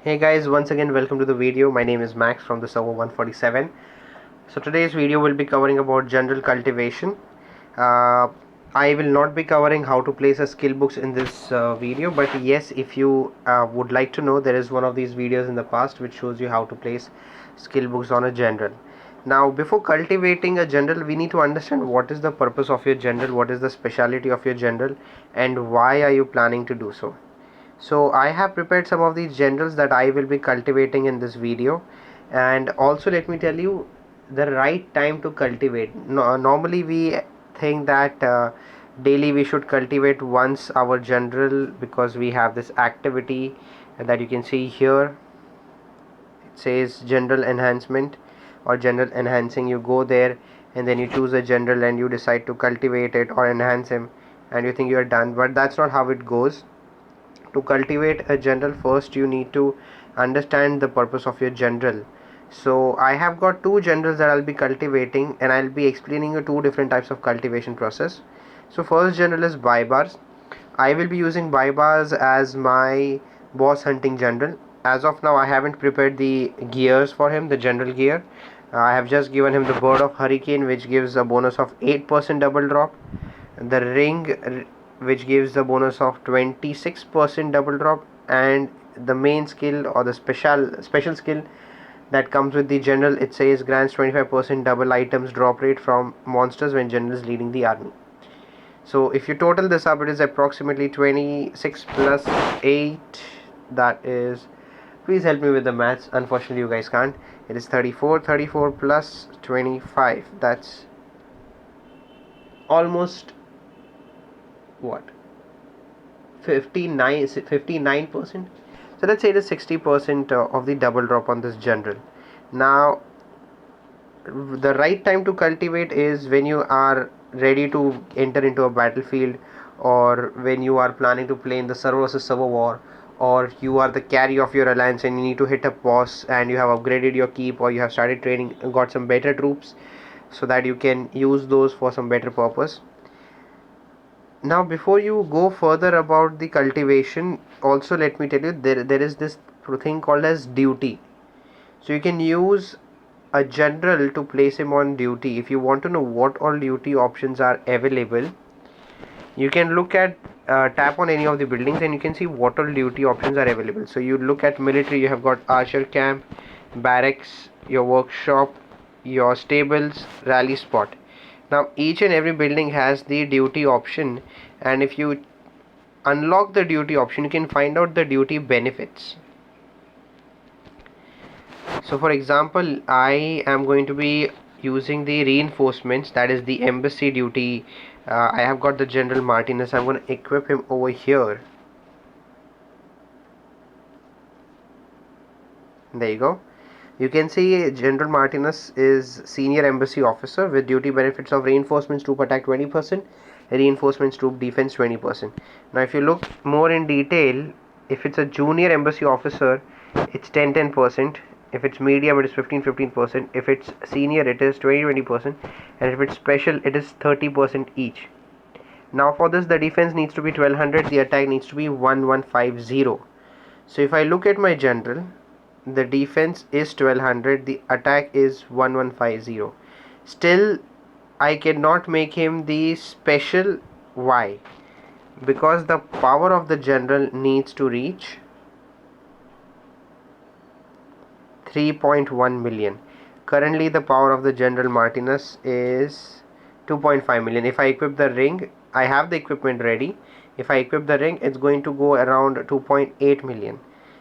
Hey guys, once again welcome to the video. My name is Max from the server 147. So today's video will be covering about general cultivation. I will not be covering how to place a skill books in this video, but yes, if you would like to know, there is one of these videos in the past which shows you how to place skill books on a general. Now before cultivating a general, we need to understand what is the purpose of your general, what is the speciality of your general, and why are you planning to do so. So I have prepared some of these generals that I will be cultivating in this video, and also let me tell you the right time to cultivate. Normally we think that daily we should cultivate once our general, because we have this activity that you can see here. It says general enhancement or general enhancing. You go there and then you choose a general and you decide to cultivate it or enhance him, and you think you are done, but that's not how it goes. To cultivate a general, first you need to understand the purpose of your general. So I have got two generals that I'll be cultivating, and I'll be explaining you two different types of cultivation process. So first general is buy bars. I will be using buy bars as my boss hunting general. As of now I haven't prepared the gears for him, the general gear. I have just given him the bird of hurricane, which gives a bonus of 8% double drop, the ring, which gives the bonus of 26% double drop, and the main skill or the special skill that comes with the general, it says grants 25% double items drop rate from monsters when general is leading the army. So if you total this up, it is approximately 26 plus 8, that is, please help me with the maths, unfortunately you guys can't. It is 34 plus 25, that's almost what, 59%. So let's say it is 60% of the double drop on this general. Now the right time to cultivate is when you are ready to enter into a battlefield, or when you are planning to play in the server versus server war, or you are the carry of your alliance and you need to hit a boss and you have upgraded your keep, or you have started training and got some better troops so that you can use those for some better purpose. Now before you go further about the cultivation, also let me tell you, there is this thing called as duty. So you can use a general to place him on duty. If you want to know what all duty options are available, you can look at tap on any of the buildings and you can see what all duty options are available. So you look at military, you have got archer camp, barracks, your workshop, your stables, rally spot. Now each and every building has the duty option, and if you unlock the duty option, you can find out the duty benefits. So for example, I am going to be using the reinforcements, that is the embassy duty. I have got the General Martinez. I'm going to equip him over here. There you go. You can see General Martinez is senior embassy officer with duty benefits of reinforcements troop attack 20%, reinforcements troop defense 20%. Now if you look more in detail, if it's a junior embassy officer, it's 10%. If it's medium, it is 15%. If it's senior, it is 20%. And if it's special, it is 30% each. Now for this, the defense needs to be 1200, the attack needs to be 1150. So if I look at my general, the defense is 1200, the attack is 1150. Still I cannot make him the special. Why? Because the power of the general needs to reach 3.1 million. Currently the power of the General Martinez is 2.5 million. If I equip the ring, I have the equipment ready. If I equip the ring, it's going to go around 2.8 million.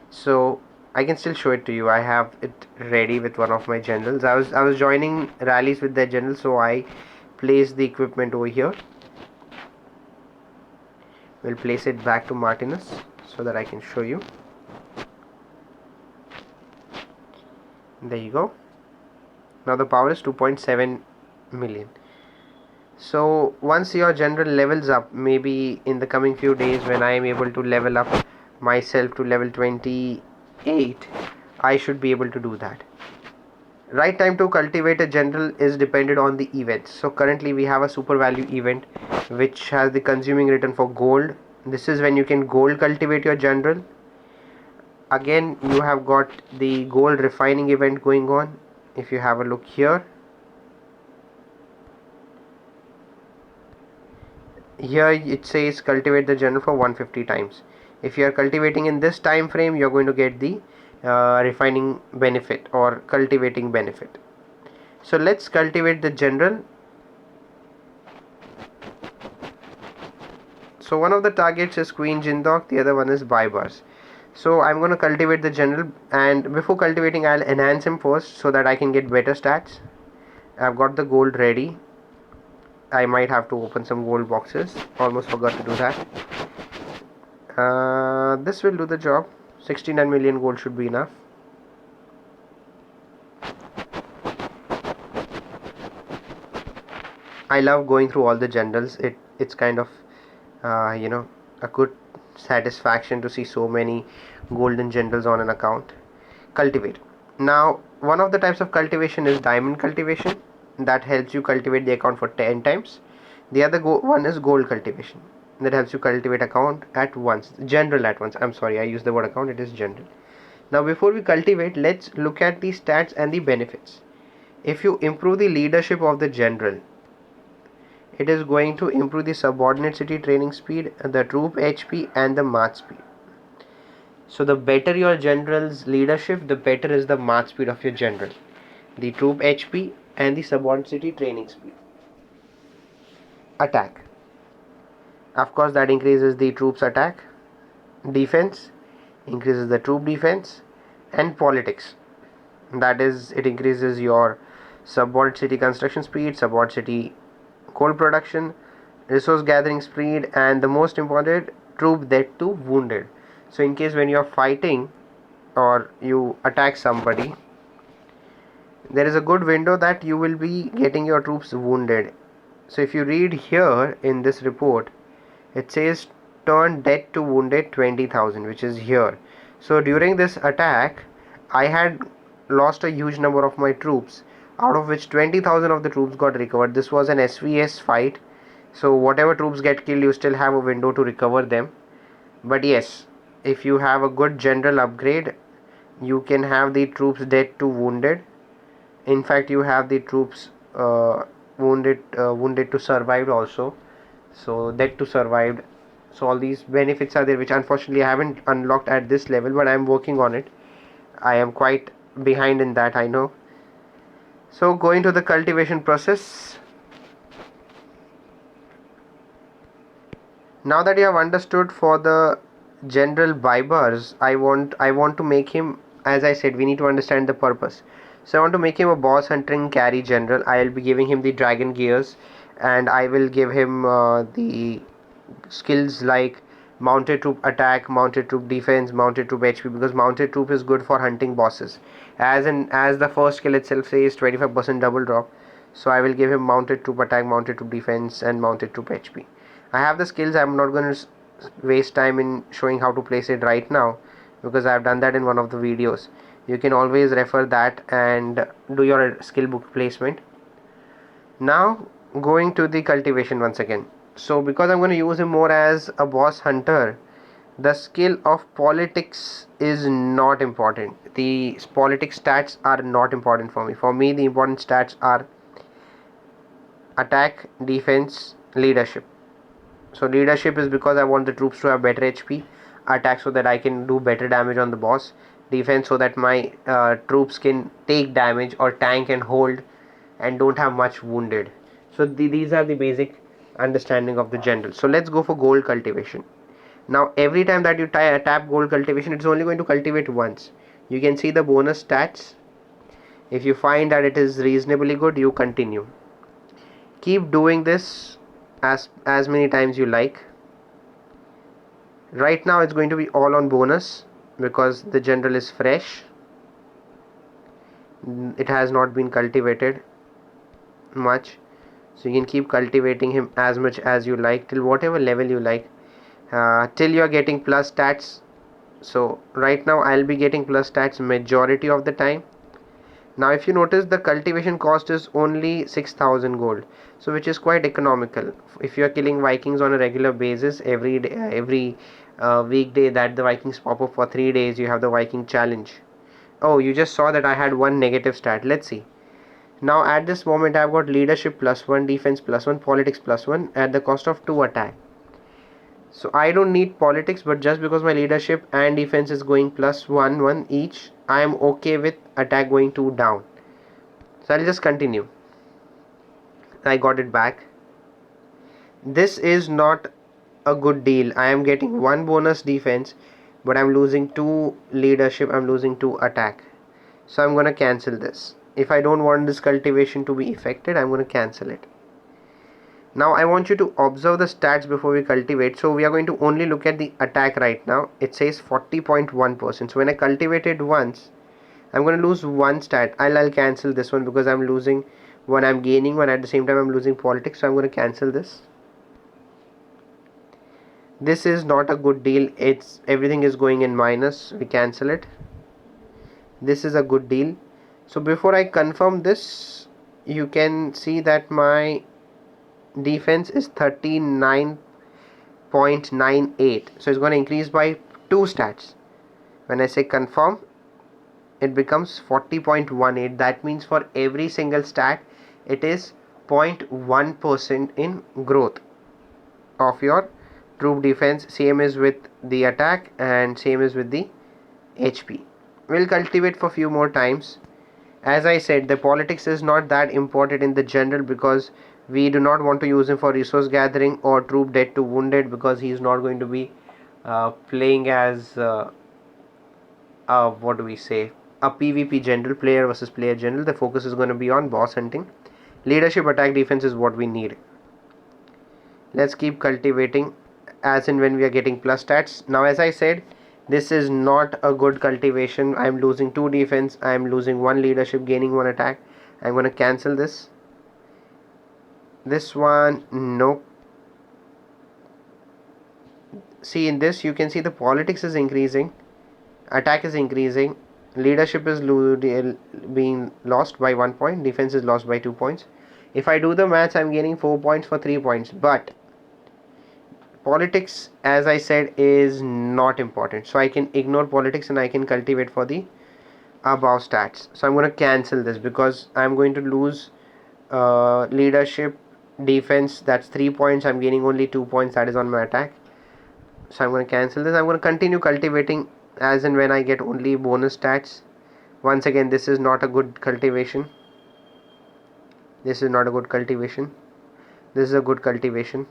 So I can still show it to you. I have it ready with one of my generals. I was joining rallies with that general, so I placed the equipment over here. We'll place it back to Martinez so that I can show you. There you go. Now the power is 2.7 million. So once your general levels up, maybe in the coming few days when I am able to level up myself to level 28, I should be able to do that. Right time to cultivate a general is dependent on the events. So currently we have a super value event which has the consuming return for gold. This is when you can gold cultivate your general. Again, you have got the gold refining event going on. If you have a look here, it says cultivate the general for 150 times. If you are cultivating in this time frame, you are going to get the refining benefit or cultivating benefit. So let's cultivate the general. So one of the targets is Queen Jindok, the other one is Baibars. So I'm going to cultivate the general, and before cultivating I'll enhance him first so that I can get better stats. I've got the gold ready. I might have to open some gold boxes. Almost forgot to do that. This will do the job. 69 million gold should be enough. I love going through all the generals. It's kind of a good satisfaction to see so many golden generals on an account. Cultivate. Now, one of the types of cultivation is diamond cultivation. That helps you cultivate the account for 10 times. The other one is gold cultivation. That helps you cultivate account at once. General at once. I'm sorry, I used the word account. It is general. Now, before we cultivate, let's look at the stats and the benefits. If you improve the leadership of the general, it is going to improve the subordinate city training speed, the troop HP, and the march speed. So the better your general's leadership, the better is the march speed of your general, the troop HP, and the subordinate city training speed. Attack. Of course, that increases the troops attack. Defense increases the troop defense, and politics. That is, it increases your subordinate city construction speed, subordinate city coal production, resource gathering speed, and the most important, troop death to wounded. So in case when you are fighting or you attack somebody, there is a good window that you will be getting your troops wounded. So if you read here in this report, it says turn dead to wounded 20,000, which is here. So during this attack, I had lost a huge number of my troops, out of which 20,000 of the troops got recovered. This was an SVS fight, so whatever troops get killed, you still have a window to recover them. But yes, if you have a good general upgrade, you can have the troops dead to wounded. In fact, you have the troops wounded to survived also. So dead to survived. So all these benefits are there, which unfortunately I haven't unlocked at this level, but I am working on it. I am quite behind in that, I know. So going to the cultivation process. Now that you have understood for the general Baibars, I want to make him, as I said, we need to understand the purpose. So I want to make him a boss hunting carry general. I will be giving him the dragon gears, and I will give him the skills like mounted troop attack, mounted troop defense, mounted troop HP, because mounted troop is good for hunting bosses. As the first skill itself says 25% double drop. So I will give him mounted troop attack, mounted troop defense, and mounted troop HP. I have the skills. I'm not going to waste time in showing how to place it right now, because I've done that in one of the videos. You can always refer that and do your skill book placement. Now going to the cultivation once again. So because I'm going to use him more as a boss hunter, the skill of politics is not important. The politics stats are not important for me. For me, the important stats are attack, defense, leadership. So leadership is because I want the troops to have better HP. Attack so that I can do better damage on the boss. Defense so that my troops can take damage or tank and hold and don't have much wounded. So these are the basic understanding of the general. So let's go for gold cultivation. Now every time that you tap gold cultivation, it's only going to cultivate once. You can see the bonus stats. If you find that it is reasonably good, you continue. Keep doing this as many times you like. Right now it's going to be all on bonus because the general is fresh. It has not been cultivated much, so you can keep cultivating him as much as you like till whatever level you like, till you are getting plus stats. So right now I'll be getting plus stats majority of the time. Now if you notice, the cultivation cost is only 6,000 gold, so which is quite economical. If you are killing Vikings on a regular basis every day, every weekday that the Vikings pop up for 3 days. You have the Viking challenge. Oh, you just saw that I had one negative stat. Let's see. Now at this moment I've got leadership +1, defense +1, politics +1 at the cost of 2 attack. So I don't need politics, but just because my leadership and defense is going +1 each, I am okay with attack going 2 down. So I'll just continue. I got it back. This is not a good deal. I am getting 1 bonus defense, but I'm losing 2 leadership, I'm losing 2 attack. So I'm gonna cancel this. If I don't want this cultivation to be affected, I'm gonna cancel it. Now I want you to observe the stats before we cultivate. So we are going to only look at the attack right now. It says 40.1%. So when I cultivated once, I'm going to lose 1 stat. I'll cancel this one because I'm losing 1, I'm gaining 1, at the same time I'm losing politics. So I'm going to cancel this. This is not a good deal. It's everything is going in minus. We cancel it. This is a good deal. So before I confirm this, you can see that my defense is 39.98. So it's going to increase by 2 stats. When I say confirm, it becomes 40.18. That means for every single stat it is 0.1% in growth of your troop defense. Same is with the attack and same is with the HP. We'll cultivate for few more times. As I said, the politics is not that important in the general because we do not want to use him for resource gathering or troop dead to wounded, because he is not going to be playing as what do we say, a PvP general, player versus player general. The focus is going to be on boss hunting. Leadership, attack, defense is what we need. Let's keep cultivating as and when we are getting plus stats. Now as I said, this is not a good cultivation. I am losing 2 defense, I am losing 1 leadership, gaining 1 attack. I'm going to cancel this. This one, nope. See, in this you can see the politics is increasing, attack is increasing, leadership is being lost by 1 point, defense is lost by 2 points. If I do the maths, I'm gaining 4 points for 3 points, but politics, as I said, is not important. So I can ignore politics and I can cultivate for the above stats. So I'm going to cancel this because I'm going to lose leadership, defense, that's 3 points. I'm gaining only 2 points, that is on my attack. So I'm going to cancel this. I'm going to continue cultivating as and when I get only bonus stats. Once again, this is not a good cultivation. This is not a good cultivation. This is a good cultivation.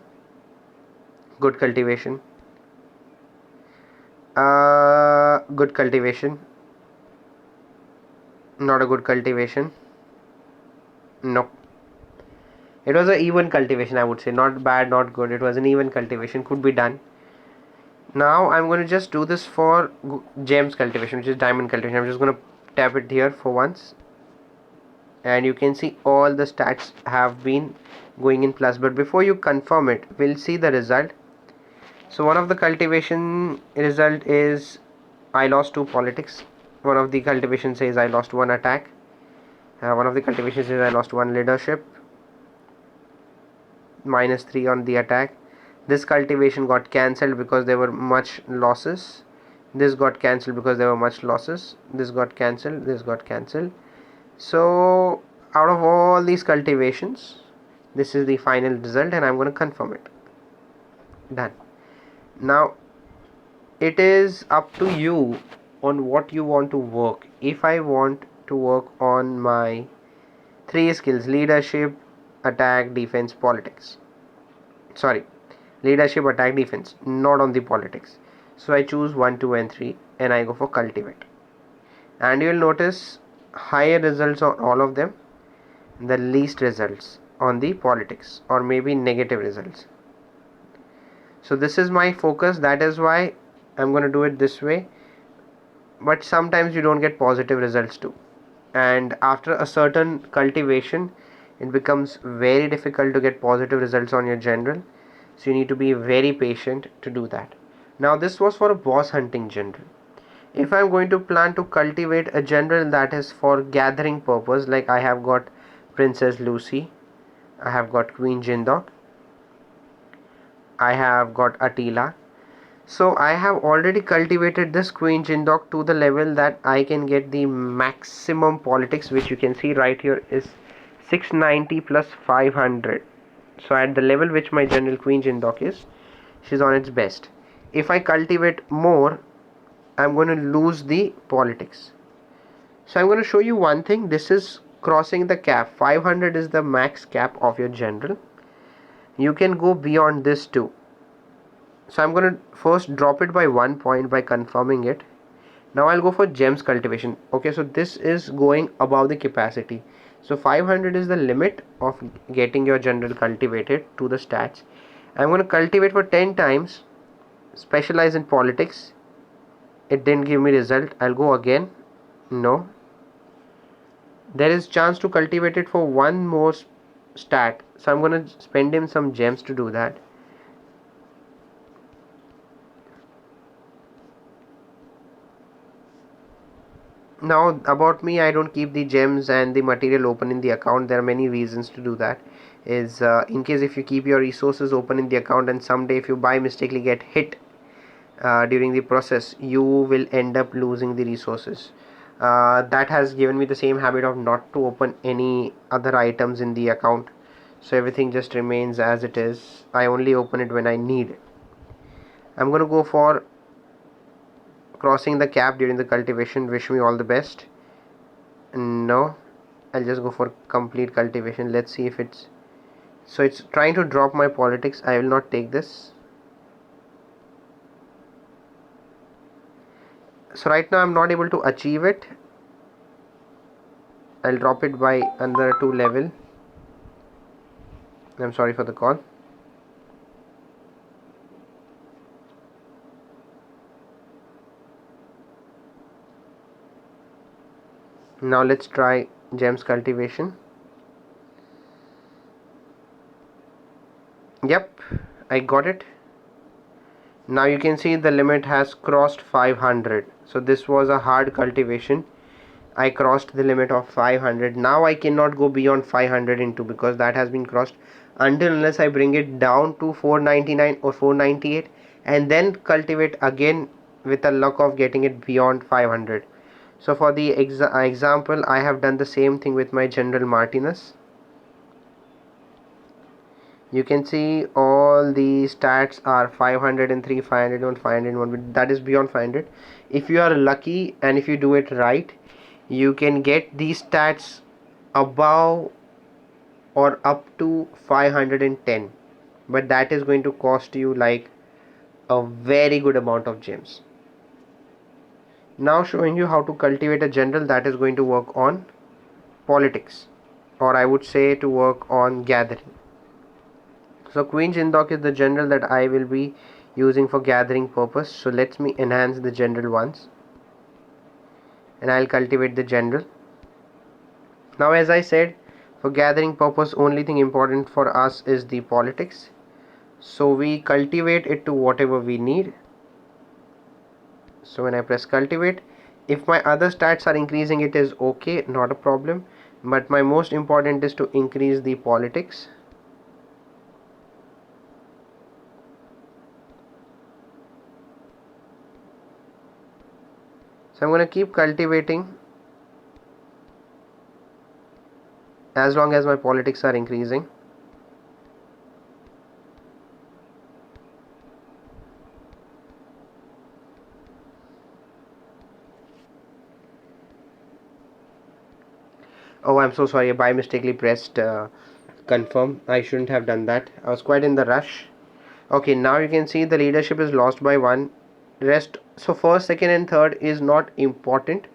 Good cultivation. Good cultivation. Not a good cultivation. No. It was an even cultivation, I would say. Not bad, not good. It was an even cultivation. Could be done. Now I'm going to just do this for gems cultivation, which is diamond cultivation. I'm just going to tap it here for once. And you can see all the stats have been going in plus. But before you confirm it, we'll see the result. So one of the cultivation result is I lost 2 politics. One of the cultivation says I lost 1 attack. One of the cultivations says I lost 1 leadership. -3 on the attack. This cultivation got cancelled because there were much losses. This got cancelled because there were much losses. This got cancelled. This got cancelled. So out of all these cultivations, this is the final result and I'm going to confirm it. Done. Now it is up to you on what you want to work. If I want to work on my 3 skills, leadership, attack, defense, politics, sorry, leadership, attack, defense, not on the politics, so I choose 1, 2 and 3 and I go for cultivate, and you will notice higher results on all of them, the least results on the politics, or maybe negative results. So this is my focus. That is why I'm going to do it this way. But sometimes you don't get positive results too, and after a certain cultivation it becomes very difficult to get positive results on your general. So you need to be very patient to do that. Now this was for a boss hunting general. If I'm going to plan to cultivate a general that is for gathering purpose, like I have got Princess Lucy, I have got Queen Jindok, I have got Attila. So I have already cultivated this Queen Jindok to the level that I can get the maximum politics, which you can see right here is 690 plus 500. So at the level which my general Queen Jindok is, she's on its best. If I cultivate more, I'm going to lose the politics. So I'm going to show you one thing. This is crossing the cap. 500 is the max cap of your general. You can go beyond this too. So I'm going to first drop it by 1 point by confirming it. Now I'll go for gems cultivation. Okay, so this is going above the capacity. So 500 is the limit of getting your general cultivated to the stats. I'm going to cultivate for 10 times, specialize in politics. It didn't give me result. I'll go again. No. There is chance to cultivate it for one more stat. So I'm going to spend him some gems to do that. Now about me, I don't keep the gems and the material open in the account. There are many reasons to do that. Is in case if you keep your resources open in the account and someday if you by mistakenly get hit during the process, you will end up losing the resources. That has given me the same habit of not to open any other items in the account, so everything just remains as it is. I only open it when I need it. I'm gonna go for crossing the cap during the cultivation. Wish me all the best. No, I'll just go for complete cultivation. Let's see if it's so it's trying to drop my politics. I will not take this. So right now I'm not able to achieve it. I'll drop it by another 2 level. I'm sorry for the call. Now let's try gems cultivation. Yep, I got it. Now you can see the limit has crossed 500. So this was a hard cultivation. I crossed the limit of 500. Now I cannot go beyond 500 into, because that has been crossed, until unless I bring it down to 499 or 498 and then cultivate again with a luck of getting it beyond 500. So for the example, I have done the same thing with my General Martinez. You can see all the stats are 503, 501, 501. That is beyond 500. If you are lucky and if you do it right, you can get these stats above or up to 510, but that is going to cost you like a very good amount of gems. Now showing you how to cultivate a general that is going to work on politics, or I would say to work on gathering. So Queen Jindok is the general that I will be using for gathering purpose. So let me enhance the general once and I'll cultivate the general. Now as I said, for gathering purpose, only thing important for us is the politics. So we cultivate it to whatever we need. So when I press cultivate, if my other stats are increasing, it is okay, not a problem. But my most important is to increase the politics. So I'm going to keep cultivating as long as my politics are increasing. Oh, I'm so sorry, I by mistakenly pressed confirm. I shouldn't have done that. I was quite in the rush. Okay, now you can see the leadership is lost by 1. Rest, so first, second and third is not important,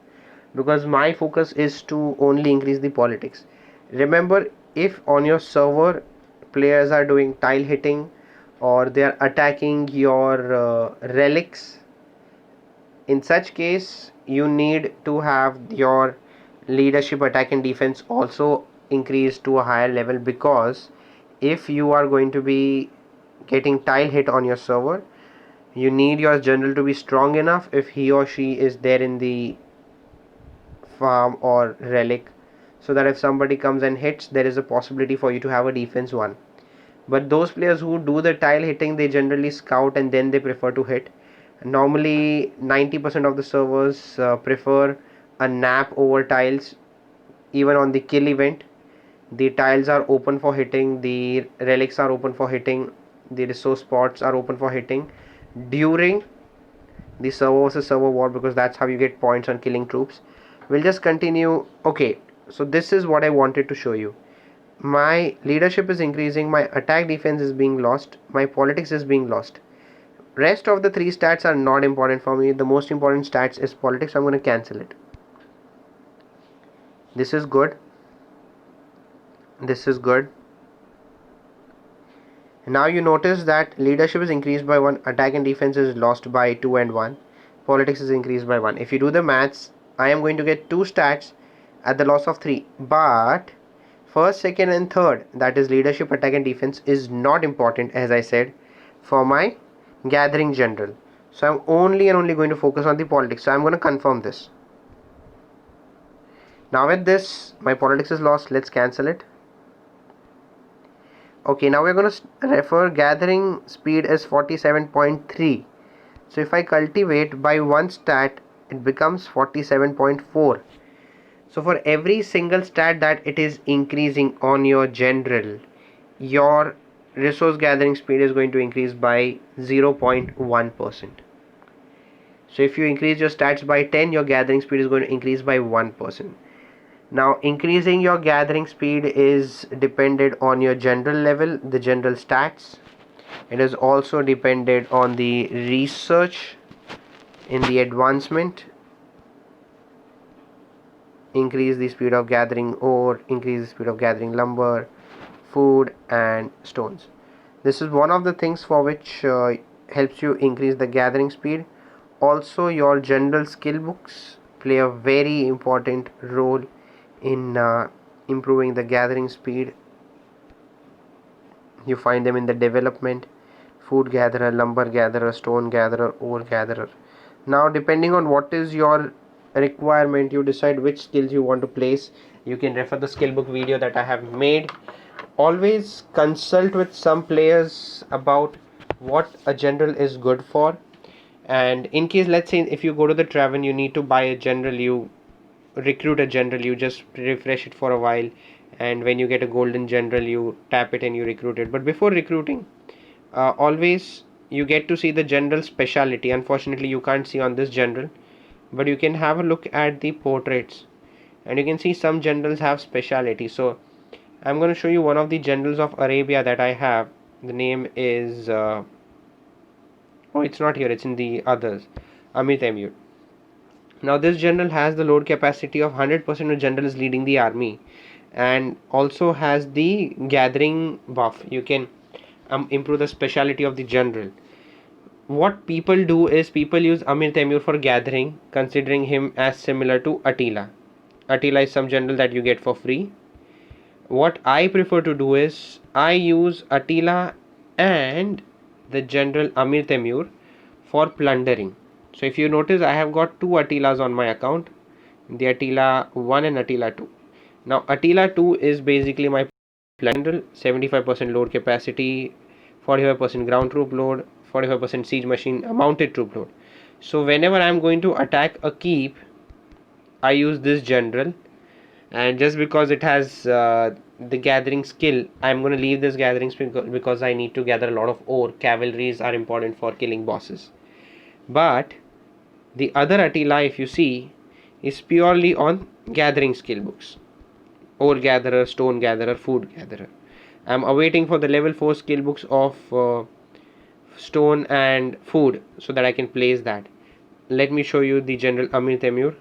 because my focus is to only increase the politics. Remember, if on your server players are doing tile hitting or they are attacking your relics, in such case you need to have your leadership, attack and defense also increased to a higher level, because if you are going to be getting tile hit on your server, you need your general to be strong enough if he or she is there in the farm or relic, so that if somebody comes and hits, there is a possibility for you to have a defense 1. But those players who do the tile hitting, they generally scout and then they prefer to hit. Normally 90% of the servers prefer a nap over tiles. Even on the kill event, the tiles are open for hitting, the relics are open for hitting, the resource spots are open for hitting during the server versus server war, because that's how you get points on killing troops. We'll just continue. Okay, so this is what I wanted to show you. My leadership is increasing, my attack defense is being lost, my politics is being lost. Rest of the three stats are not important for me. The most important stats is politics. I'm going to cancel it. This is good. This is good. Now you notice that leadership is increased by 1, attack and defense is lost by 2 and 1, politics is increased by 1. If you do the maths, I am going to get 2 stats at the loss of 3, but first, second and third, that is leadership, attack and defense, is not important, as I said, for my gathering general. So I'm only and only going to focus on the politics. So I'm going to confirm this. Now with this, my politics is lost. Let's cancel it. Okay, now we're going to refer gathering speed is 47.3. So if I cultivate by one stat, it becomes 47.4. So for every single stat that it is increasing on your general, your resource gathering speed is going to increase by 0.1%. So if you increase your stats by 10, your gathering speed is going to increase by 1%. Now increasing your gathering speed is dependent on your general level, the general stats. It is also dependent on the research in the advancement. Increase the speed of gathering ore, increase the speed of gathering lumber, food and stones. This is one of the things for which helps you increase the gathering speed. Also your general skill books play a very important role in improving the gathering speed. You find them in the development: food gatherer, lumber gatherer, stone gatherer, ore gatherer. Now depending on what is your requirement, you decide which skills you want to place. You can refer the skill book video that I have made. Always consult with some players about what a general is good for, and in case, let's say, if you go to the Traven, you need to buy a general, you recruit a general, you just refresh it for a while, and when you get a golden general, you tap it and you recruit it. But before recruiting, always you get to see the general speciality. Unfortunately, you can't see on this general, but you can have a look at the portraits and you can see some generals have speciality. So I'm going to show you one of the generals of Arabia that I have. The name is oh, it's not here, it's in the others. Amit Emir. Now this general has the load capacity of 100% of general is leading the army, and also has the gathering buff. You can improve the speciality of the general. What people do is people use Amir Temur for gathering, considering him as similar to Attila. Attila is some general that you get for free. What I prefer to do is I use Attila and the general Amir Temur for plundering. So if you notice, I have got two Attilas on my account, the Attila 1 and Attila 2. Now Attila 2 is basically my general, 75% load capacity, 45% ground troop load, 45% siege machine mounted troop load. So whenever I am going to attack a keep, I use this general, and just because it has the gathering skill, I'm going to leave this gathering skill because I need to gather a lot of ore. Cavalries are important for killing bosses. But the other Attila, if you see, is purely on gathering skill books: ore gatherer, stone gatherer, food gatherer. I'm awaiting for the level 4 skill books of stone and food so that I can place that. Let me show you the general Amir Temur.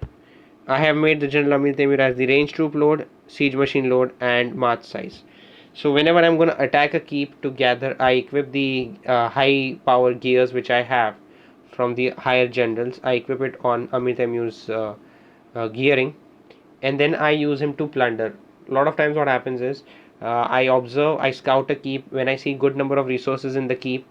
I have made the general Amir Temur as the range troop load, siege machine load and march size. So whenever I'm going to attack a keep to gather, I equip the high power gears which I have from the higher generals. I equip it on Amir Temur's gearing, and then I use him to plunder. A lot of times what happens is I observe, I scout a keep. When I see good number of resources in the keep,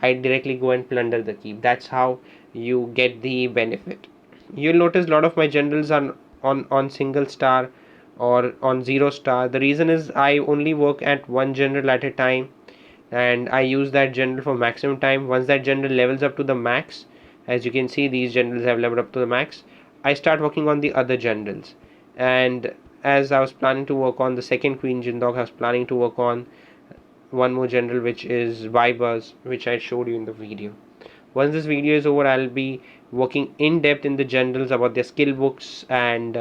I directly go and plunder the keep. That's how you get the benefit. You'll notice a lot of my generals are on single star or on 0 star. The reason is I only work at one general at a time, and I use that general for maximum time. Once that general levels up to the max, As you can see, these generals have leveled up to the max. I start working on the other generals, and as I was planning to work on the second Queen Jindok, I was planning to work on one more general, which is Vibers, which I showed you in the video. Once this video is over, I'll be working in depth in the generals, about their skill books, and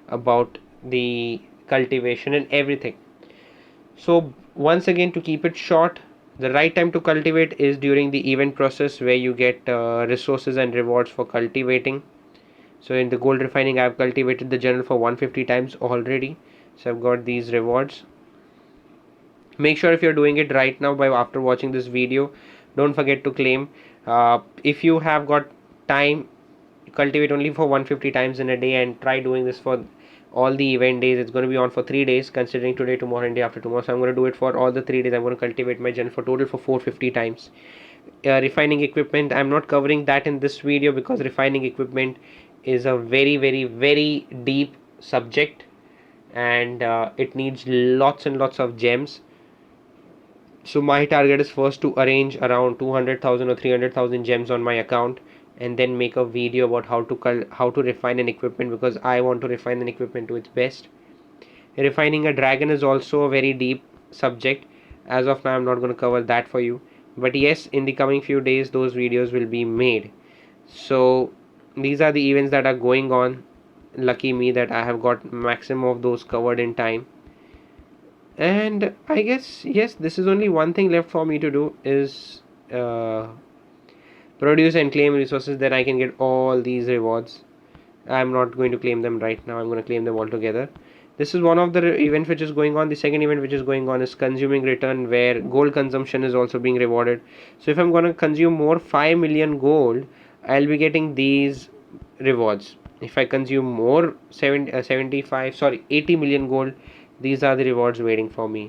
about the cultivation and everything. So once again, to keep it short, the right time to cultivate is during the event process, where you get resources and rewards for cultivating. So in the gold refining, I've cultivated the general for 150 times already, so I've got these rewards. Make sure if you're doing it right now, by after watching this video, don't forget to claim. If you have got time, cultivate only for 150 times in a day, and try doing this for all the event days. It's going to be on for 3 days, considering today, tomorrow, and day after tomorrow. So I'm going to do it for all the 3 days. I'm going to cultivate my gen for total for 450 times. Refining equipment, I'm not covering that in this video, because refining equipment is a very deep subject, and it needs lots and lots of gems. So my target is first to arrange around 200,000 or 300,000 gems on my account, and then make a video about how to refine an equipment, because I want to refine an equipment to its best. Refining a dragon is also a very deep subject. As of now, I'm not going to cover that for you, but yes, in the coming few days those videos will be made. So these are the events that are going on. Lucky me that I have got maximum of those covered in time. And I guess, yes, this is only one thing left for me to do, is uh, produce and claim resources, then I can get all these rewards. I'm not going to claim them right now, I'm going to claim them all together. This is one of the events which is going on. The second event which is going on is consuming return, where gold consumption is also being rewarded. So if I'm going to consume more 5 million gold, I'll be getting these rewards. If I consume more 75 sorry 80 million gold, these are the rewards waiting for me.